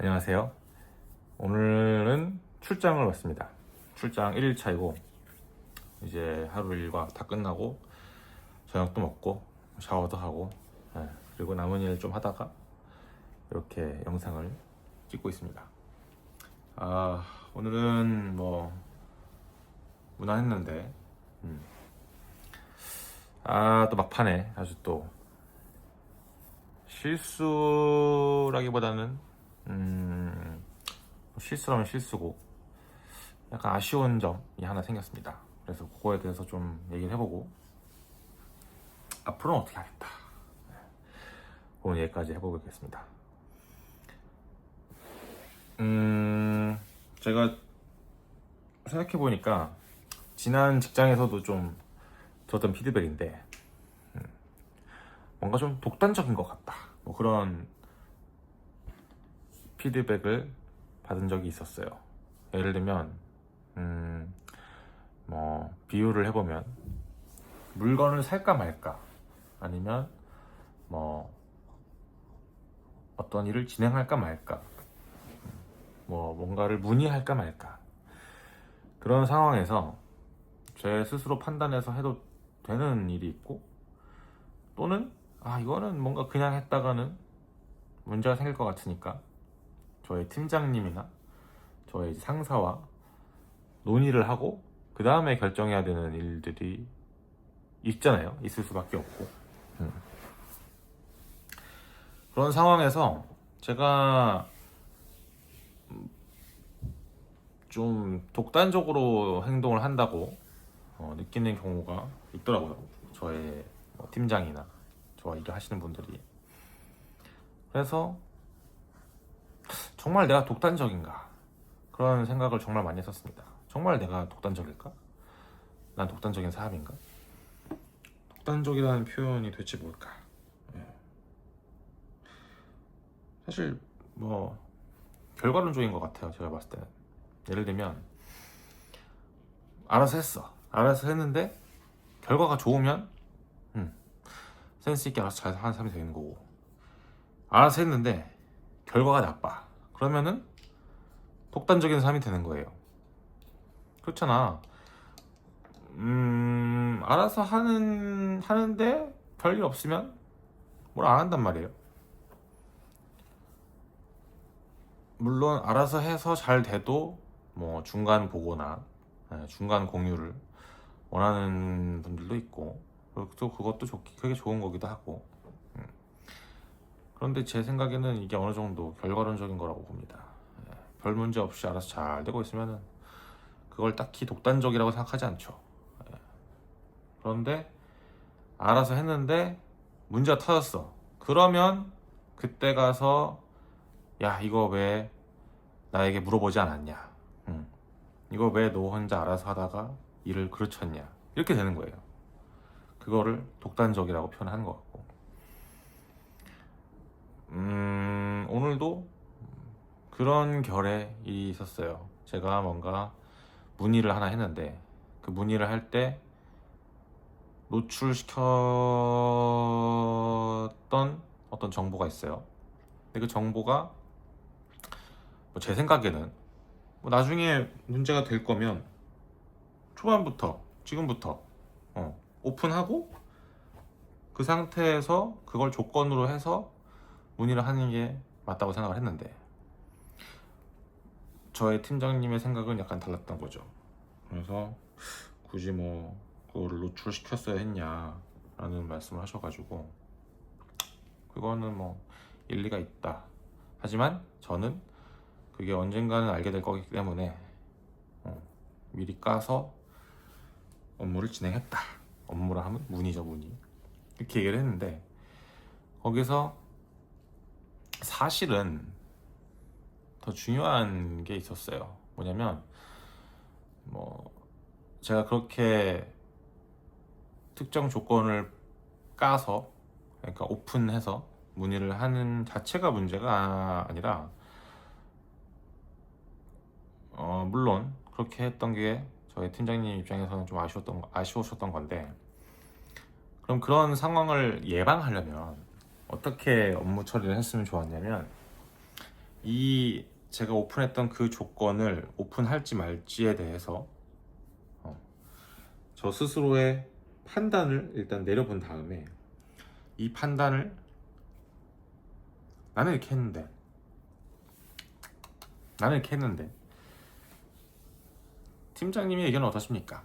안녕하세요. 오늘은 출장을 왔습니다. 출장 1일차이고 이제 하루 일과 다 끝나고 저녁도 먹고 샤워도 하고 그리고 남은 일 좀 하다가 이렇게 영상을 찍고 있습니다. 오늘은 뭐 무난했는데 또 막판에 아주 또 실수라기보다는 실수라면 실수고 약간 아쉬운 점이 하나 생겼습니다. 그래서 그거에 대해서 좀 얘기를 해보고 앞으로는 어떻게 하겠다 그런 얘기까지 해보겠습니다. 제가 생각해보니까 지난 직장에서도 좀 들었던 피드백인데 뭔가 좀 독단적인 것 같다 뭐 그런 피드백을 받은 적이 있었어요. 예를 들면 뭐 비유를 해보면 물건을 살까 말까 아니면 뭐 어떤 일을 진행할까 말까 뭐 뭔가를 문의할까 말까 그런 상황에서 제 스스로 판단해서 해도 되는 일이 있고 또는 이거는 뭔가 그냥 했다가는 문제가 생길 것 같으니까 저의 팀장님이나 저의 상사와 논의를 하고 그 다음에 결정해야 되는 일들이 있을 수밖에 없고 그런 상황에서 제가 좀 독단적으로 행동을 한다고 느끼는 경우가 있더라고요. 저의 팀장이나 저와 일을 하시는 분들이. 그래서 정말 내가 독단적인가 그런 생각을 정말 많이 했었습니다. 정말 내가 독단적일까? 난 독단적인 사람인가? 독단적이라는 표현이 대체 뭘까? 사실 뭐 결과론적인 것 같아요. 제가 봤을 때는 예를 들면 알아서 했는데 결과가 좋으면 센스 있게 알아서 잘 하는 사람이 되는 거고 알아서 했는데 결과가 나빠 그러면은 독단적인 사람이 되는 거예요. 그렇잖아. 알아서 하는데 별일 없으면 뭘 안 한단 말이에요. 물론 알아서 해서 잘 돼도 뭐 중간 보고나 중간 공유를 원하는 분들도 있고 또 그것도 그게 좋은 거기도 하고 그런데 제 생각에는 이게 어느 정도 결과론적인 거라고 봅니다. 별 문제 없이 알아서 잘 되고 있으면은 그걸 딱히 독단적이라고 생각하지 않죠. 그런데 알아서 했는데 문제가 터졌어. 그러면 그때 가서 야 이거 왜 나에게 물어보지 않았냐, 이거 왜 너 혼자 알아서 하다가 일을 그르쳤냐 이렇게 되는 거예요. 그거를 독단적이라고 표현하는 것 같고 오늘도 그런 결의 일이 있었어요. 제가 뭔가 문의를 하나 했는데 그 문의를 할 때 노출시켰던 어떤 정보가 있어요. 근데 그 정보가 제 생각에는 나중에 문제가 될 거면 초반부터 지금부터 오픈하고 그 상태에서 그걸 조건으로 해서 문의를 하는 게 맞다고 생각을 했는데 저의 팀장님의 생각은 약간 달랐던 거죠. 그래서 굳이 뭐 그거를 노출시켰어야 했냐라는 말씀을 하셔가지고 그거는 뭐 일리가 있다. 하지만 저는 그게 언젠가는 알게 될 거기 때문에 미리 까서 업무를 진행했다. 업무라 하면 문의죠, 문의. 이렇게 얘기를 했는데 거기서 사실은 더 중요한 게 있었어요. 뭐냐면 제가 그렇게 특정 조건을 까서 그러니까 오픈해서 문의를 하는 자체가 문제가 아니라 물론 그렇게 했던 게 저희 팀장님 입장에서는 좀 아쉬우셨던 건데 그럼 그런 상황을 예방하려면 어떻게 업무 처리를 했으면 좋았냐면 이 제가 오픈했던 그 조건을 오픈할지 말지에 대해서 저 스스로의 판단을 일단 내려본 다음에 이 판단을 나는 이렇게 했는데 팀장님의 의견은 어떠십니까?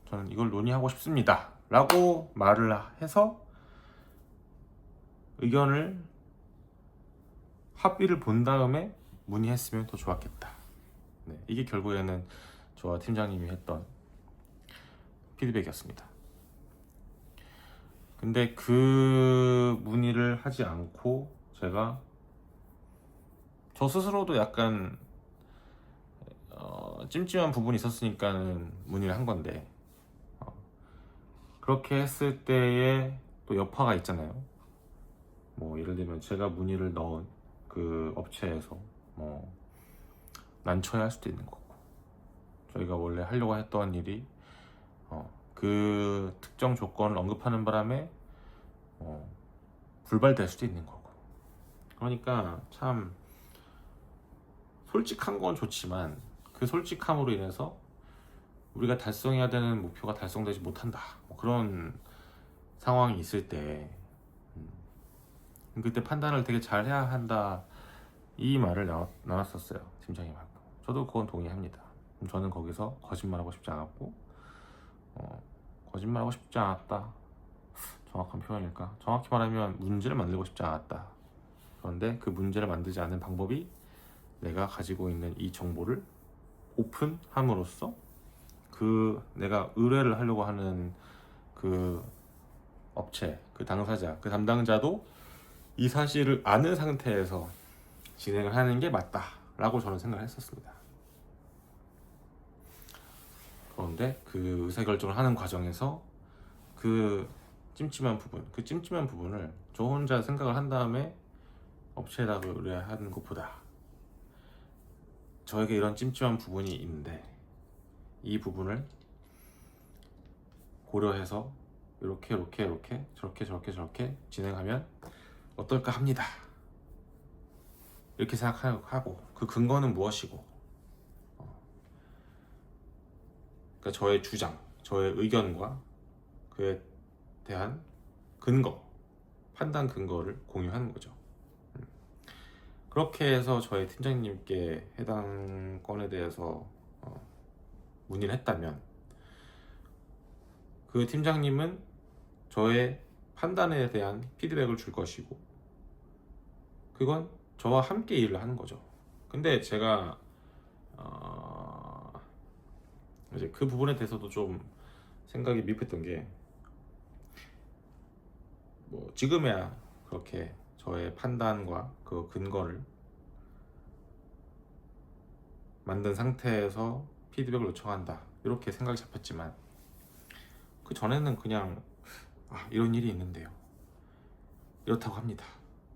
저는 이걸 논의하고 싶습니다 라고 말을 해서 의견을 합의를 본 다음에 문의했으면 더 좋았겠다. 네, 이게 결국에는 저와 팀장님이 했던 피드백이었습니다. 근데 그 문의를 하지 않고 제가 저 스스로도 약간 찜찜한 부분이 있었으니까는 문의를 한 건데 그렇게 했을 때에 또 여파가 있잖아요. 뭐 예를 들면 제가 문의를 넣은 그 업체에서 뭐 난처해 할 수도 있는 거고, 저희가 원래 하려고 했던 일이 그 특정 조건을 언급하는 바람에 불발될 수도 있는 거고. 그러니까 참 솔직한 건 좋지만 그 솔직함으로 인해서 우리가 달성해야 되는 목표가 달성되지 못한다, 뭐 그런 상황이 있을 때 그때 판단을 되게 잘 해야 한다, 이 말을 나눴었어요, 팀장님하고. 저도 그건 동의합니다. 저는 거기서 거짓말하고 싶지 않았고 거짓말하고 싶지 않았다, 정확한 표현일까? 정확히 말하면 문제를 만들고 싶지 않았다. 그런데 그 문제를 만들지 않는 방법이 내가 가지고 있는 이 정보를 오픈함으로써 그 내가 의뢰를 하려고 하는 그 업체, 그 당사자, 그 담당자도 이 사실을 아는 상태에서 진행을 하는 게 맞다라고 저는 생각을 했었습니다. 그런데 그 의사결정을 하는 과정에서 그 찜찜한 부분을 저 혼자 생각을 한 다음에 업체에다가 의뢰하는 것보다 저에게 이런 찜찜한 부분이 있는데 이 부분을 고려해서 이렇게 저렇게 진행하면 어떨까 합니다. 이렇게 생각하고 그 근거는 무엇이고, 그러니까 저의 주장, 저의 의견과 그에 대한 근거, 판단 근거를 공유하는 거죠. 그렇게 해서 저희 팀장님께 해당 건에 대해서 문의를 했다면 그 팀장님은 저의 판단에 대한 피드백을 줄 것이고 그건 저와 함께 일을 하는 거죠. 근데 제가 이제 그 부분에 대해서도 좀 생각이 미흡했던 게, 뭐 지금이야 그렇게 저의 판단과 그 근거를 만든 상태에서 피드백을 요청한다, 이렇게 생각이 잡혔지만 그 전에는 그냥 이런 일이 있는데요, 이렇다고 합니다,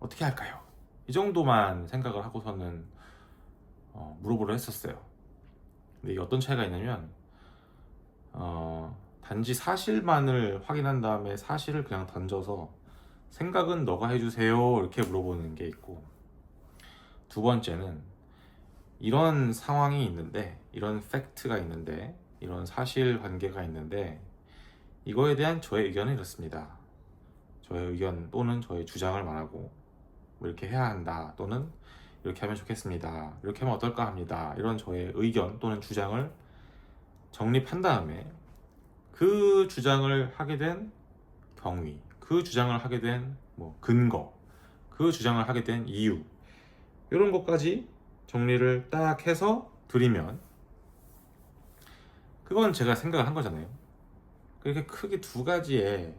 어떻게 할까요? 이 정도만 생각을 하고서는 물어보려 했었어요. 근데 이게 어떤 차이가 있냐면 단지 사실만을 확인한 다음에 사실을 그냥 던져서 생각은 너가 해주세요 이렇게 물어보는 게 있고, 두 번째는 이런 상황이 있는데, 이런 팩트가 있는데, 이런 사실관계가 있는데 이거에 대한 저의 의견은 이렇습니다, 저의 의견 또는 저의 주장을 말하고 뭐 이렇게 해야 한다, 또는 이렇게 하면 좋겠습니다, 이렇게 하면 어떨까 합니다, 이런 저의 의견 또는 주장을 정립한 다음에 그 주장을 하게 된 경위, 그 주장을 하게 된 뭐 근거, 그 주장을 하게 된 이유, 이런 것까지 정리를 딱 해서 드리면 그건 제가 생각을 한 거잖아요. 그렇게 크게 두 가지의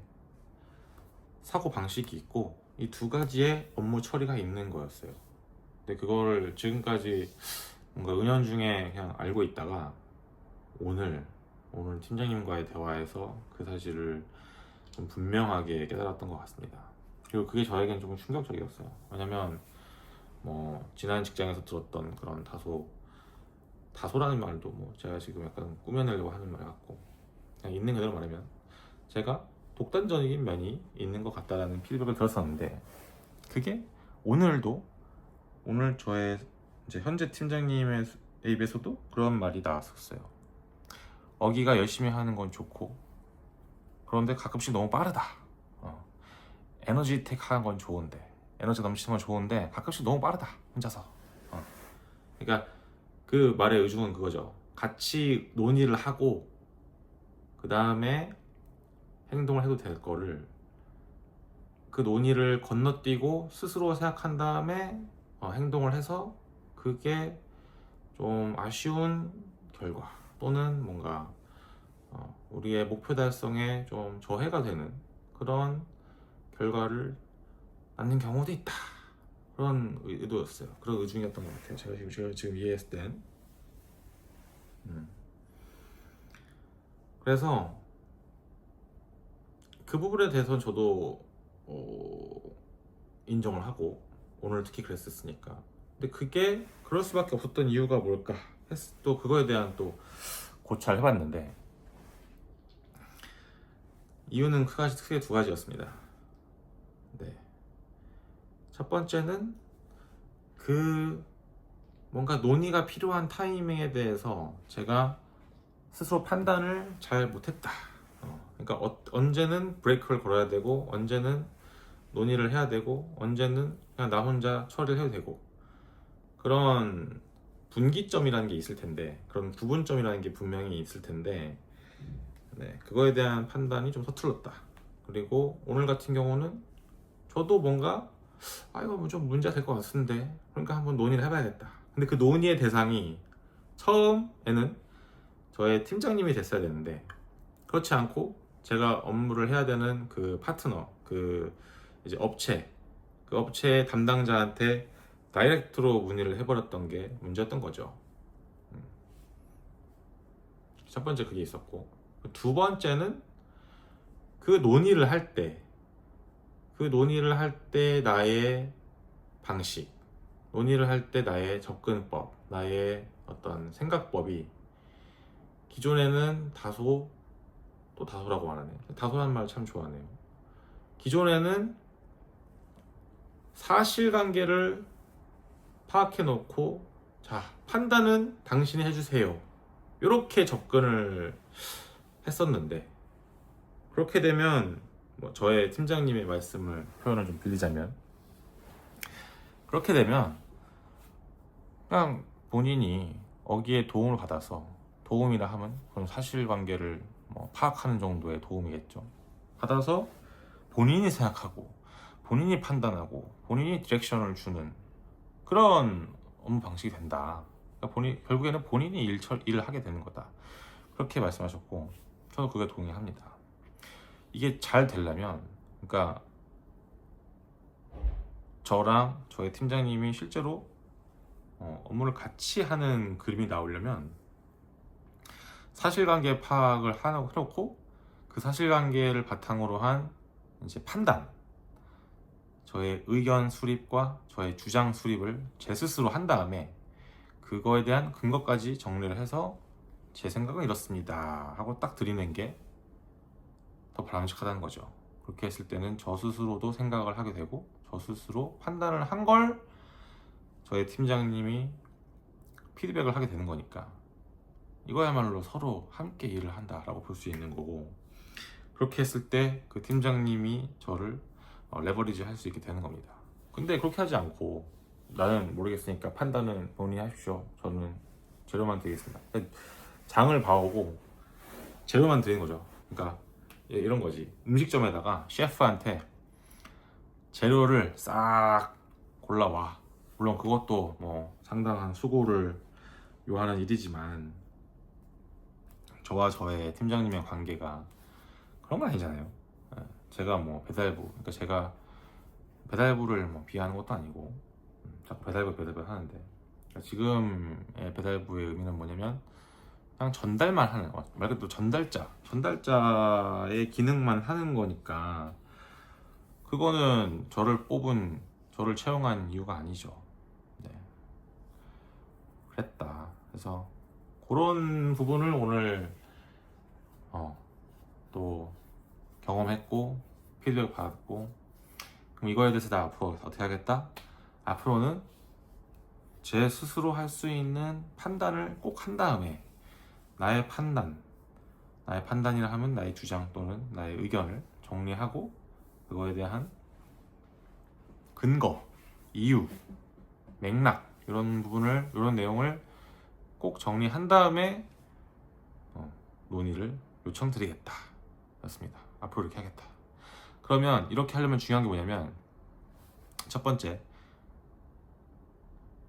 사고 방식이 있고 이 두 가지의 업무 처리가 있는 거였어요. 근데 그거를 지금까지 뭔가 은연중에 그냥 알고 있다가 오늘 팀장님과의 대화에서 그 사실을 좀 분명하게 깨달았던 것 같습니다. 그리고 그게 저에겐 조금 충격적이었어요. 왜냐면 뭐 지난 직장에서 들었던 그런 다소라는 말도 뭐 제가 지금 약간 꾸며내려고 하는 말 같고, 그냥 있는 그대로 말하면 제가 독단적인 면이 있는 것 같다라는 피드백을 들었었는데, 그게 오늘 저의 이제 현재 팀장님의 입에서도 그런 말이 나왔었어요. 어기가 열심히 하는 건 좋고 그런데 가끔씩 너무 빠르다. 에너지틱 하는 건 좋은데 에너지 넘치는 건 좋은데 가끔씩 너무 빠르다 혼자서. 그러니까 그 말의 의중은 그거죠. 같이 논의를 하고 그 다음에 행동을 해도 될 거를 그 논의를 건너뛰고 스스로 생각한 다음에 행동을 해서 그게 좀 아쉬운 결과 또는 뭔가 우리의 목표 달성에 좀 저해가 되는 그런 결과를 낳는 경우도 있다. 그런 의도였어요. 그런 의중이었던 것 같아요. 제가 지금 이해했을 땐. 그래서 그 부분에 대해서는 저도 인정을 하고 오늘 특히 그랬었으니까. 근데 그게 그럴 수밖에 없었던 이유가 뭘까? 또 그거에 대한 또 고찰을 해봤는데 이유는 크게 두 가지였습니다. 네. 첫 번째는 그 뭔가 논의가 필요한 타이밍에 대해서 제가 스스로 판단을 잘 못했다. 그러니까 언제는 브레이크를 걸어야 되고 언제는 논의를 해야 되고 언제는 그냥 나 혼자 처리를 해도 되고 그런 분기점이라는 게 있을 텐데 그런 구분점이라는 게 분명히 있을 텐데 네, 그거에 대한 판단이 좀 서툴렀다. 그리고 오늘 같은 경우는 저도 뭔가 이거 좀 문제가 될 것 같은데 그러니까 한번 논의를 해봐야겠다. 근데 그 논의의 대상이 처음에는 저의 팀장님이 됐어야 되는데 그렇지 않고 제가 업무를 해야 되는 그 파트너 그 이제 그 업체의 담당자한테 다이렉트로 문의를 해버렸던 게 문제였던 거죠. 첫 번째 그게 있었고 두 번째는 그 논의를 할 때 나의 방식, 논의를 할 때 나의 접근법, 나의 어떤 생각법이 기존에는 또 다소라고 말하네. 다소라는 말 참 좋아하네요. 기존에는 사실관계를 파악해 놓고 자, 판단은 당신이 해주세요. 이렇게 접근을 했었는데 그렇게 되면 저의 팀장님의 말씀을 표현을 좀 빌리자면 그렇게 되면 그냥 본인이 어기에 도움을 받아서 도움이라 하면 그럼 사실관계를 파악하는 정도의 도움이겠죠. 받아서 본인이 생각하고 본인이 판단하고 본인이 디렉션을 주는 그런 업무 방식이 된다. 그러니까 결국에는 본인이 일을 하게 되는 거다. 그렇게 말씀하셨고 저도 그게 동의합니다. 이게 잘 되려면 그러니까 저랑 저희 팀장님이 실제로 업무를 같이 하는 그림이 나오려면 사실관계 파악을 해놓고 그 사실관계를 바탕으로 한 이제 판단, 저의 의견 수립과 저의 주장 수립을 제 스스로 한 다음에 그거에 대한 근거까지 정리를 해서 제 생각은 이렇습니다 하고 딱 드리는 게 더 바람직하다는 거죠. 그렇게 했을 때는 저 스스로도 생각을 하게 되고 저 스스로 판단을 한 걸 저의 팀장님이 피드백을 하게 되는 거니까 이거야말로 서로 함께 일을 한다라고 볼 수 있는 거고 그렇게 했을 때 그 팀장님이 저를 레버리지 할 수 있게 되는 겁니다. 근데 그렇게 하지 않고 나는 모르겠으니까 판단은 본인이 하십시오. 저는 재료만 드리겠습니다. 장을 봐오고 재료만 드리는 거죠. 그러니까 이런 거지. 음식점에다가 셰프한테 재료를 싹 골라와. 물론 그것도 상당한 수고를 요하는 일이지만 저와 저의 팀장님의 관계가 그런 건 아니잖아요. 제가 배달부, 그러니까 제가 배달부를 비하하는 것도 아니고 자꾸 배달부 하는데 지금의 배달부의 의미는 뭐냐면 그냥 전달만 하는 말 그대로 전달자의 기능만 하는 거니까 그거는 저를 채용한 이유가 아니죠. 네. 그랬다. 그래서 그런 부분을 오늘 또 경험했고 피드백 받았고 그럼 이거에 대해서 나 앞으로 어떻게 하겠다? 앞으로는 제 스스로 할 수 있는 판단을 꼭 한 다음에 나의 판단이라 하면 나의 주장 또는 나의 의견을 정리하고 그거에 대한 근거, 이유, 맥락 이런 내용을 꼭 정리한 다음에 논의를 요청드리겠다 였습니다. 앞으로 이렇게 하겠다. 그러면 이렇게 하려면 중요한 게 뭐냐면 첫 번째,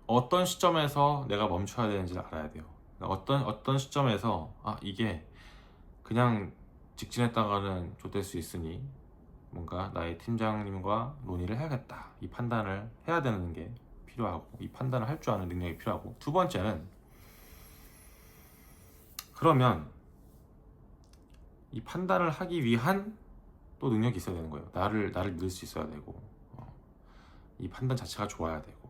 어떤 시점에서 내가 멈춰야 되는지를 알아야 돼요. 어떤 시점에서 이게 그냥 직진했다가는 좆될 수 있으니 뭔가 나의 팀장님과 논의를 해야겠다, 이 판단을 해야 되는 게 필요하고 이 판단을 할 줄 아는 능력이 필요하고, 두 번째는 그러면 이 판단을 하기 위한 또 능력이 있어야 되는 거예요. 나를 믿을 수 있어야 되고 이 판단 자체가 좋아야 되고.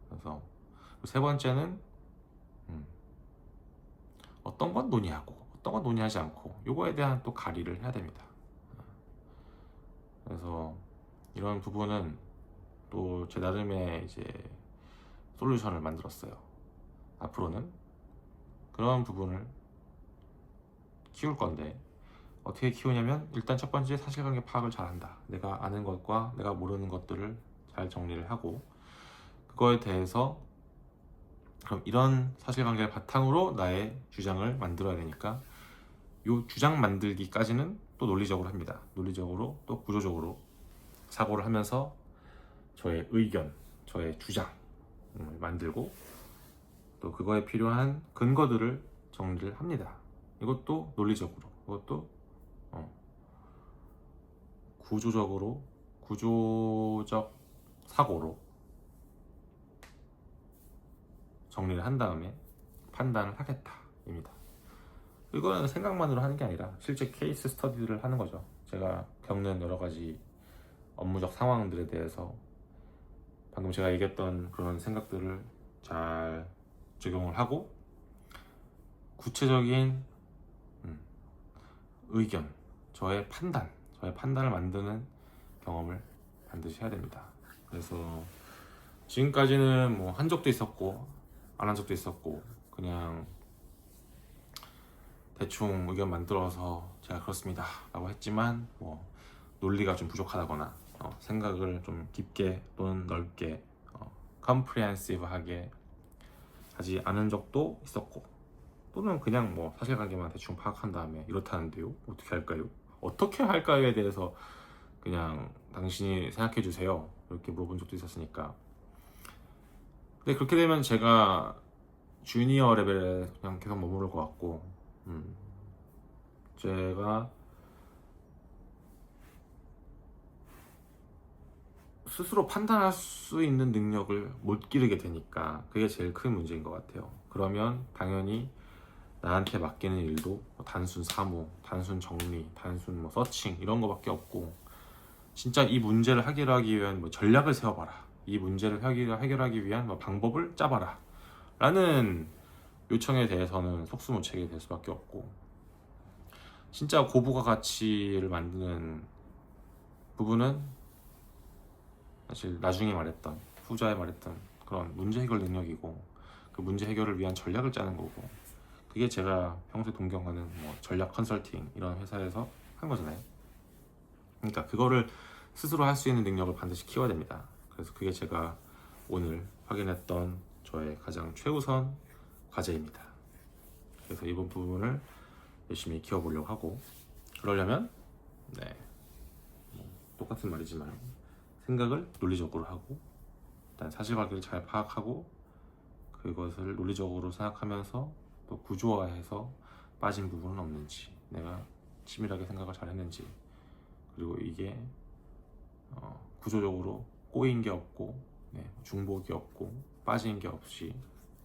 그래서 세 번째는 어떤 건 논의하고 어떤 건 논의하지 않고 요거에 대한 또 가리를 해야 됩니다. 그래서 이런 부분은 또 제 나름의 이제 솔루션을 만들었어요. 앞으로는 그런 부분을 키울 건데 어떻게 키우냐면 일단 첫 번째, 사실관계 파악을 잘한다. 내가 아는 것과 내가 모르는 것들을 잘 정리를 하고 그거에 대해서 그럼 이런 사실관계를 바탕으로 나의 주장을 만들어야 되니까 이 주장 만들기까지는 또 논리적으로 합니다. 논리적으로 또 구조적으로 사고를 하면서 저의 의견, 저의 주장을 만들고 또 그거에 필요한 근거들을 정리를 합니다. 이것도 논리적으로, 이것도 구조적 사고로 정리를 한 다음에 판단을 하겠다입니다. 이거는 생각만으로 하는 게 아니라 실제 케이스 스터디를 하는 거죠. 제가 겪는 여러 가지 업무적 상황들에 대해서 방금 제가 얘기했던 그런 생각들을 잘 적용을 하고 구체적인 의견, 저의 판단을 만드는 경험을 반드시 해야 됩니다. 그래서 지금까지는 뭐 한 적도 있었고 안 한 적도 있었고 그냥 대충 의견 만들어서 제가 그렇습니다 라고 했지만 뭐 논리가 좀 부족하다거나 생각을 좀 깊게 또는 넓게 컴프리헨시브하게 하지 않은 적도 있었고, 또는 그냥 뭐 사실관계만 대충 파악한 다음에 이렇다는데요 어떻게 할까요? 어떻게 할까요에 대해서 그냥 당신이 생각해 주세요 이렇게 물어본 적도 있었으니까. 근데 그렇게 되면 제가 주니어 레벨에 그냥 계속 머무를 것 같고 제가 스스로 판단할 수 있는 능력을 못 기르게 되니까 그게 제일 큰 문제인 것 같아요. 그러면 당연히 나한테 맡기는 일도 뭐 단순 사무, 단순 정리, 단순 뭐 서칭 이런 거밖에 없고, 진짜 이 문제를 해결하기 위한 뭐 전략을 세워봐라, 이 문제를 해결하기 위한 뭐 방법을 짜봐라 라는 요청에 대해서는 속수무책이 될 수밖에 없고, 진짜 고부가 가치를 만드는 부분은 사실 나중에 말했던, 후자에 말했던 그런 문제 해결 능력이고, 그 문제 해결을 위한 전략을 짜는 거고, 그게 제가 평소에 동경하는 뭐 전략 컨설팅 이런 회사에서 한 거잖아요. 그러니까 그거를 스스로 할 수 있는 능력을 반드시 키워야 됩니다. 그래서 그게 제가 오늘 확인했던 저의 가장 최우선 과제입니다. 그래서 이번 부분을 열심히 키워보려고 하고, 그러려면 똑같은 말이지만 생각을 논리적으로 하고 일단 사실관계를 잘 파악하고 그것을 논리적으로 생각하면서 또 구조화해서 빠진 부분은 없는지, 내가 치밀하게 생각을 잘 했는지, 그리고 이게 구조적으로 꼬인 게 없고 중복이 없고 빠진 게 없이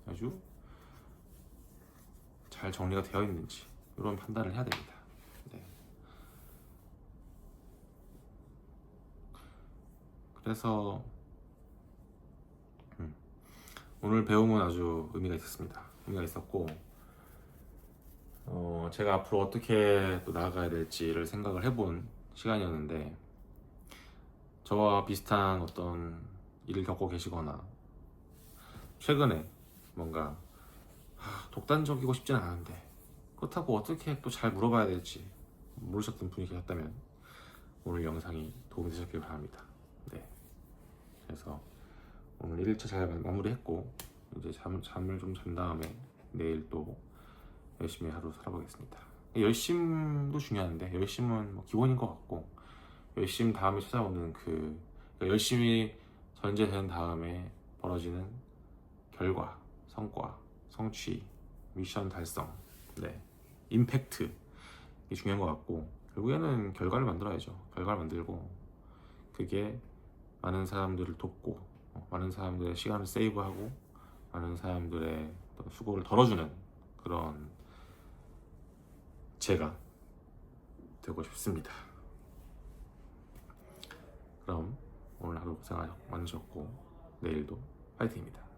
아주 잘 정리가 되어 있는지 이런 판단을 해야 됩니다. 그래서 오늘 배움은 아주 의미가 있었습니다. 의미가 있었고 제가 앞으로 어떻게 또 나아가야 될지를 생각을 해본 시간이었는데, 저와 비슷한 어떤 일을 겪고 계시거나 최근에 뭔가 독단적이고 싶진 않은데 그렇다고 어떻게 또 잘 물어봐야 될지 모르셨던 분이 계셨다면 오늘 영상이 도움이 되셨길 바랍니다. 네, 그래서 오늘 1일차 잘 마무리했고 이제 잠을 좀 잔 다음에 내일 또 열심히 하루 살아보겠습니다. 열심도 중요한데 열심은 뭐 기본인 것 같고 열심 다음에 찾아오는 그러니까 열심히 전제된 다음에 벌어지는 결과, 성과, 성취, 미션 달성, 네, 임팩트 이게 중요한 것 같고 결국에는 결과를 만들어야죠. 결과를 만들고 그게 많은 사람들을 돕고 많은 사람들의 시간을 세이브하고 많은 사람들의 어떤 수고를 덜어주는 그런 제가 되고 싶습니다. 그럼 오늘 하루 고생 많으셨고 내일도 파이팅입니다.